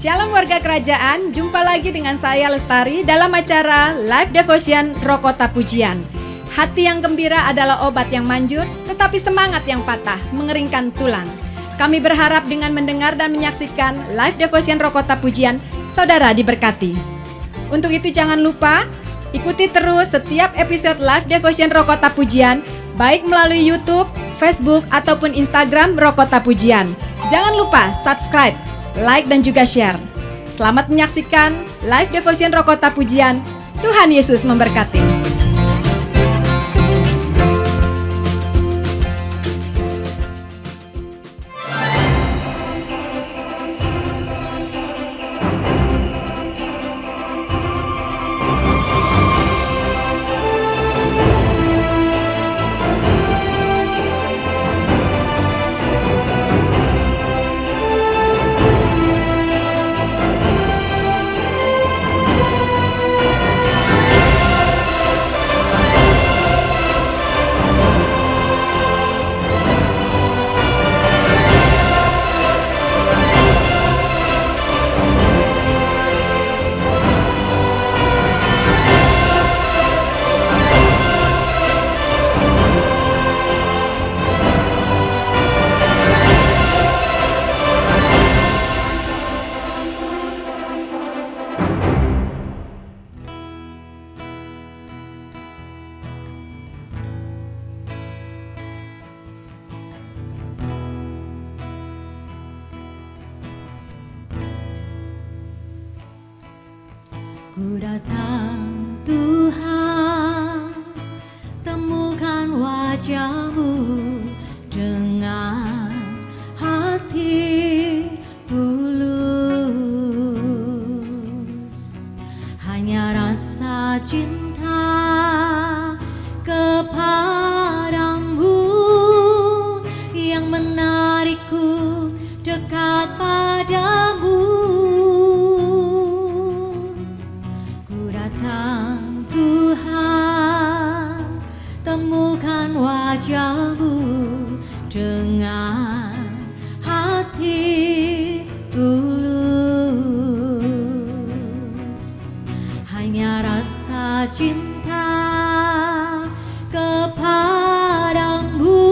Shalom warga kerajaan, jumpa lagi dengan saya Lestari dalam acara Live Devotion Roh Kota Pujian. Hati yang gembira adalah obat yang manjur, tetapi semangat yang patah mengeringkan tulang. Kami berharap dengan mendengar dan menyaksikan Live Devotion Roh Kota Pujian, saudara diberkati. Untuk itu jangan lupa, ikuti terus setiap episode Live Devotion Roh Kota Pujian, baik melalui YouTube, Facebook, ataupun Instagram Roh Kota Pujian. Jangan lupa subscribe, like dan juga share. Selamat menyaksikan Live Devotion Roh Kota Pujian. Tuhan Yesus memberkati. Ku datang Tuhan, temukan wajah-Mu dengan hati tulus. Hanya rasa cinta kepadamu yang menarikku dekat padamu. Tuhan, temukan wajah-Mu dengan hati tulus. Hanya rasa cinta kepadamu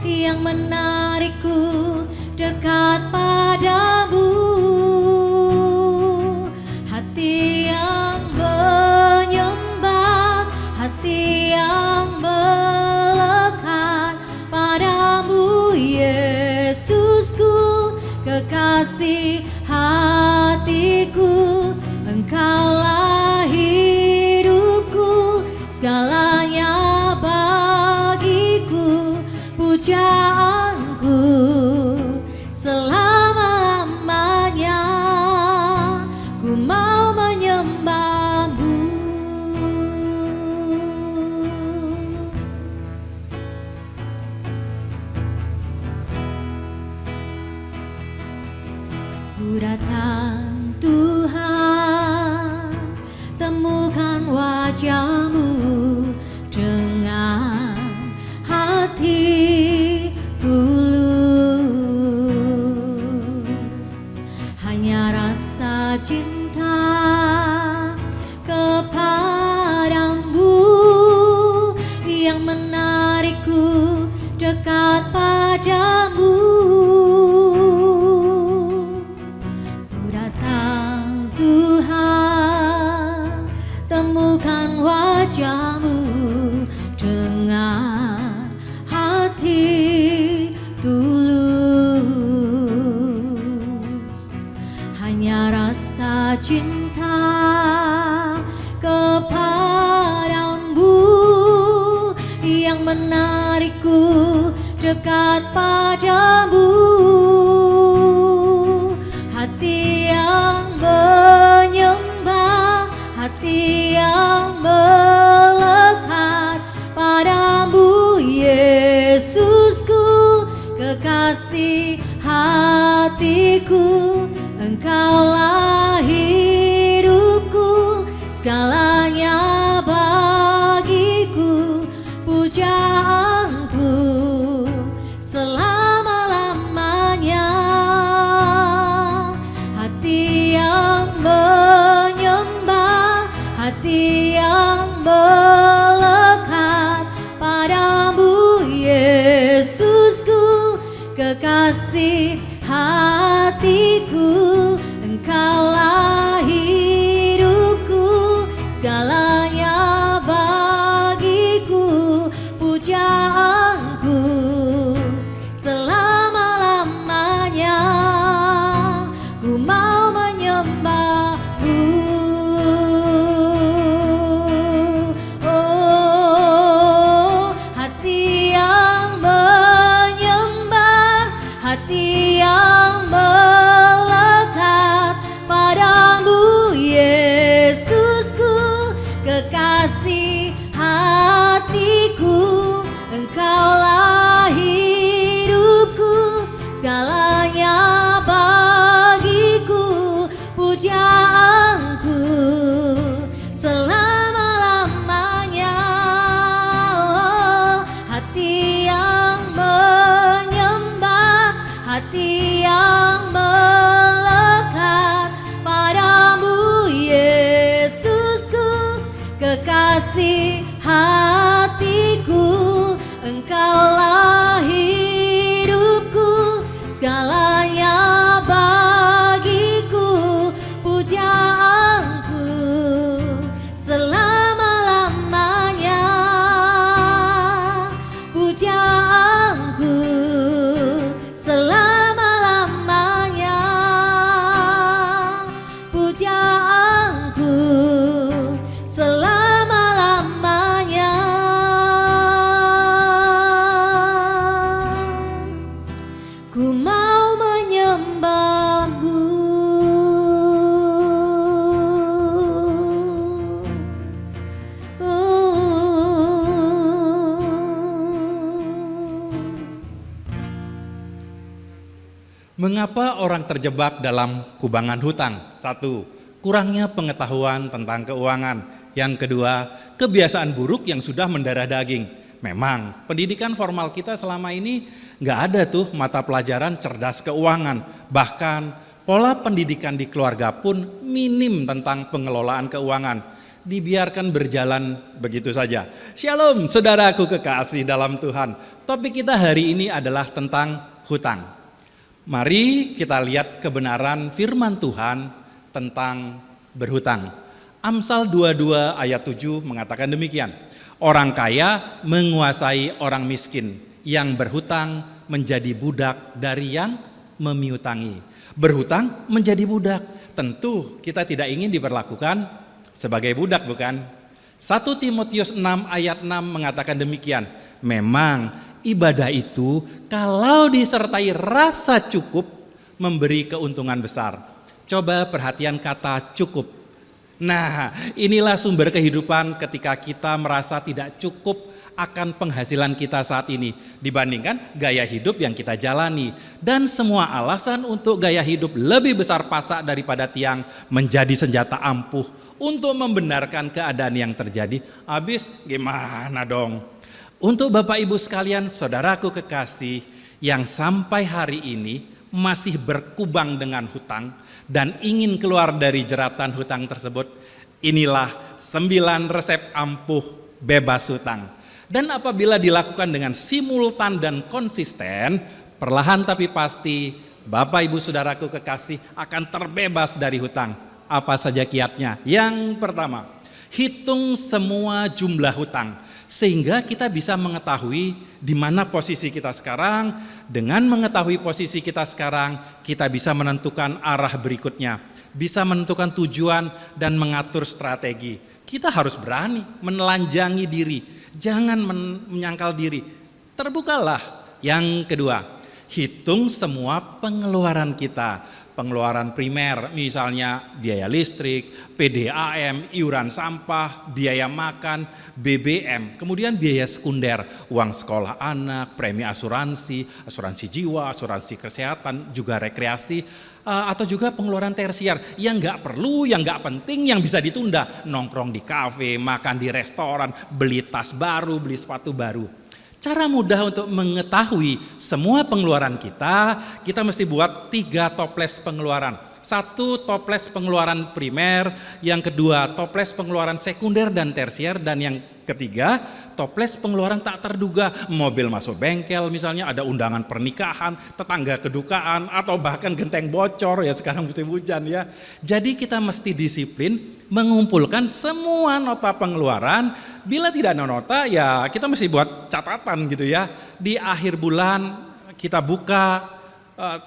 yang menarikku dekat padamu. Hati yang melekat padamu, Yesusku, kekasih hatiku. Engkaulah hidupku, segalanya bagiku, pujaanku selama-lamanya. Ku mau menyembah-Mu. Ku datang Tuhan, temukan wajah-Mu dengan hati tulus. Hanya rasa cinta kepadamu yang menarikku dekat padamu. Temukan wajah-Mu dengan hati tulus. Hanya rasa cinta kepadamu yang menarikku dekat padamu. Hati yang menyembah, hati yang melekat padamu, Yesusku, kekasih hatiku. Engkaulah hidupku, segalanya bagiku, pujaanku selama-lamanya. segalanya bagiku, pujaanku selama-lamanya, pujaanku selama-lamanya, pujaanku selama-lamanya. Ku mau menyembahmu, Mengapa orang terjebak dalam kubangan hutang? 1. Kurangnya pengetahuan tentang keuangan. Yang kedua, kebiasaan buruk yang sudah mendarah daging. Memang pendidikan formal kita selama ini nggak ada tuh mata pelajaran cerdas keuangan. Bahkan pola pendidikan di keluarga pun minim tentang pengelolaan keuangan. Dibiarkan berjalan begitu saja. Shalom saudaraku kekasih dalam Tuhan. Topik kita hari ini adalah tentang hutang. Mari kita lihat kebenaran firman Tuhan tentang berhutang. Amsal 22 ayat 7 mengatakan demikian. Orang kaya menguasai orang miskin, yang berhutang menjadi budak dari yang memiutangi. Berhutang menjadi budak. Tentu kita tidak ingin diperlakukan sebagai budak, bukan? 1 Timotius 6 ayat 6 mengatakan demikian. Memang ibadah itu kalau disertai rasa cukup memberi keuntungan besar. Coba perhatian kata cukup. Nah, inilah sumber kehidupan ketika kita merasa tidak cukup akan penghasilan kita saat ini dibandingkan gaya hidup yang kita jalani. Dan semua alasan untuk gaya hidup lebih besar pasak daripada tiang menjadi senjata ampuh untuk membenarkan keadaan yang terjadi. Habis gimana dong? Untuk Bapak Ibu sekalian, saudaraku kekasih yang sampai hari ini masih berkubang dengan hutang dan ingin keluar dari jeratan hutang tersebut, inilah 9 resep ampuh bebas hutang. Dan apabila dilakukan dengan simultan dan konsisten, perlahan tapi pasti Bapak Ibu saudaraku kekasih akan terbebas dari hutang. Apa saja kiatnya? Yang pertama, hitung semua jumlah hutang sehingga kita bisa mengetahui di mana posisi kita sekarang. Dengan mengetahui posisi kita sekarang, kita bisa menentukan arah berikutnya, bisa menentukan tujuan dan mengatur strategi. Kita harus berani menelanjangi diri, jangan menyangkal diri. Terbukalah. Yang kedua, hitung semua pengeluaran kita. Pengeluaran primer, misalnya biaya listrik, PDAM, iuran sampah, biaya makan, BBM. Kemudian biaya sekunder, uang sekolah anak, premi asuransi, asuransi jiwa, asuransi kesehatan, juga rekreasi, atau juga pengeluaran tersier yang nggak perlu, yang nggak penting, yang bisa ditunda. Nongkrong di kafe, makan di restoran, beli tas baru, beli sepatu baru. Cara mudah untuk mengetahui semua pengeluaran kita mesti buat 3 toples pengeluaran. 1 toples pengeluaran primer, yang kedua toples pengeluaran sekunder dan tersier, dan yang ketiga toples pengeluaran tak terduga. Mobil masuk bengkel misalnya, ada undangan pernikahan, tetangga kedukaan, atau bahkan genteng bocor ya sekarang musim hujan ya. Jadi kita mesti disiplin mengumpulkan semua nota pengeluaran. Bila tidak ada nota ya kita mesti buat catatan gitu ya. Di akhir bulan kita buka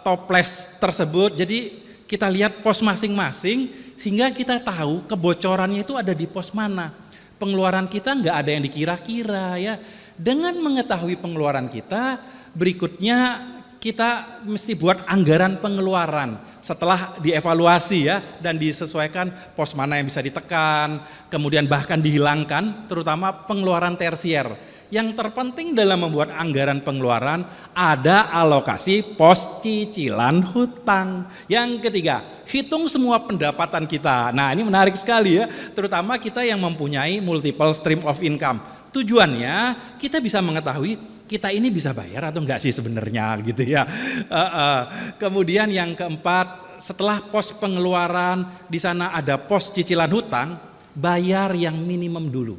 toples tersebut, jadi kita lihat pos masing-masing sehingga kita tahu kebocorannya itu ada di pos mana. Pengeluaran kita nggak ada yang dikira-kira ya. Dengan mengetahui pengeluaran kita, berikutnya kita mesti buat anggaran pengeluaran setelah dievaluasi ya dan disesuaikan pos mana yang bisa ditekan, kemudian bahkan dihilangkan, terutama pengeluaran tersier. Yang terpenting dalam membuat anggaran pengeluaran ada alokasi pos cicilan hutang. Yang ketiga, hitung semua pendapatan kita. Nah, ini menarik sekali ya, terutama kita yang mempunyai multiple stream of income. Tujuannya kita bisa mengetahui kita ini bisa bayar atau enggak sih sebenarnya gitu ya. Kemudian yang keempat, setelah pos pengeluaran di sana ada pos cicilan hutang, bayar yang minimum dulu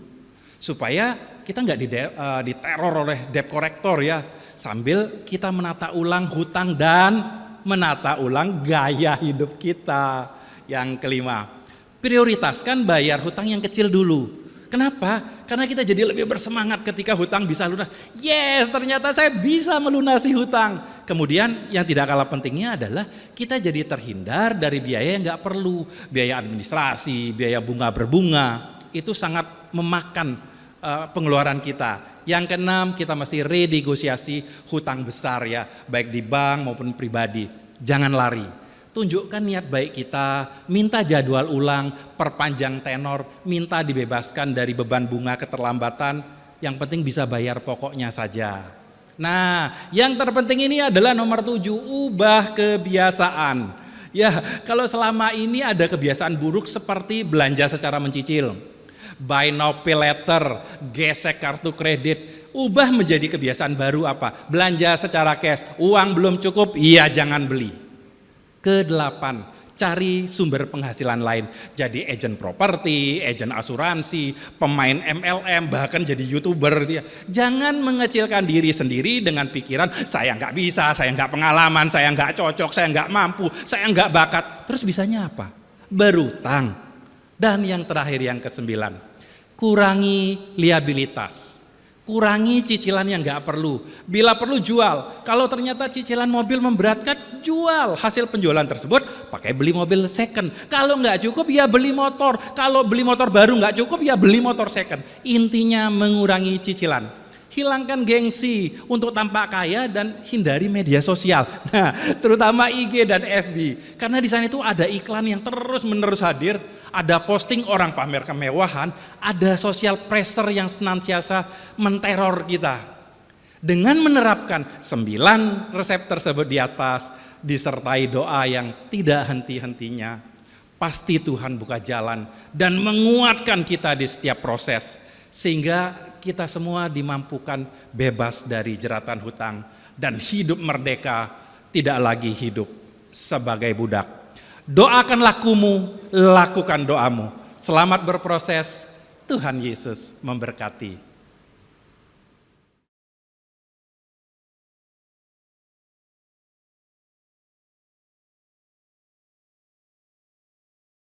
supaya kita enggak diteror oleh debt collector ya. sambil kita menata ulang hutang dan menata ulang gaya hidup kita. Yang kelima, prioritaskan bayar hutang yang kecil dulu. Kenapa? Karena kita jadi lebih bersemangat ketika hutang bisa lunas. Yes, ternyata saya bisa melunasi hutang. Kemudian yang tidak kalah pentingnya adalah kita jadi terhindar dari biaya yang nggak perlu. Biaya administrasi, biaya bunga berbunga, itu sangat memakan pengeluaran kita. Yang keenam, kita mesti renegosiasi hutang besar ya, baik di bank maupun pribadi. Jangan lari. Tunjukkan niat baik kita, minta jadwal ulang, perpanjang tenor, minta dibebaskan dari beban bunga keterlambatan, yang penting bisa bayar pokoknya saja. Nah, yang terpenting ini adalah nomor 7, ubah kebiasaan. Ya, kalau selama ini ada kebiasaan buruk seperti belanja secara mencicil, buy now pay later, gesek kartu kredit, ubah menjadi kebiasaan baru apa? Belanja secara cash, uang belum cukup, iya jangan beli. Kedelapan, cari sumber penghasilan lain. Jadi agen properti, agen asuransi, pemain MLM, bahkan jadi YouTuber. Jangan mengecilkan diri sendiri dengan pikiran saya nggak bisa, saya nggak pengalaman, saya nggak cocok, saya nggak mampu, saya nggak bakat. Terus bisanya apa? Berutang. Dan yang terakhir yang ke-9, kurangi liabilitas. Kurangi cicilan yang nggak perlu. Bila perlu jual. Kalau ternyata cicilan mobil memberatkan, jual. Hasil penjualan tersebut pakai beli mobil second. Kalau nggak cukup ya beli motor. Kalau beli motor baru nggak cukup ya beli motor second. Intinya mengurangi cicilan. Hilangkan gengsi untuk tampak kaya dan hindari media sosial. Nah, terutama IG dan FB. Karena di sana itu ada iklan yang terus-menerus hadir. Ada posting orang pamer kemewahan, ada social pressure yang senantiasa menteror kita. Dengan menerapkan 9 resep tersebut di atas, disertai doa yang tidak henti-hentinya, pasti Tuhan buka jalan dan menguatkan kita di setiap proses, sehingga kita semua dimampukan bebas dari jeratan hutang dan hidup merdeka, tidak lagi hidup sebagai budak. Doakan lakumu, lakukan doamu. Selamat berproses, Tuhan Yesus memberkati.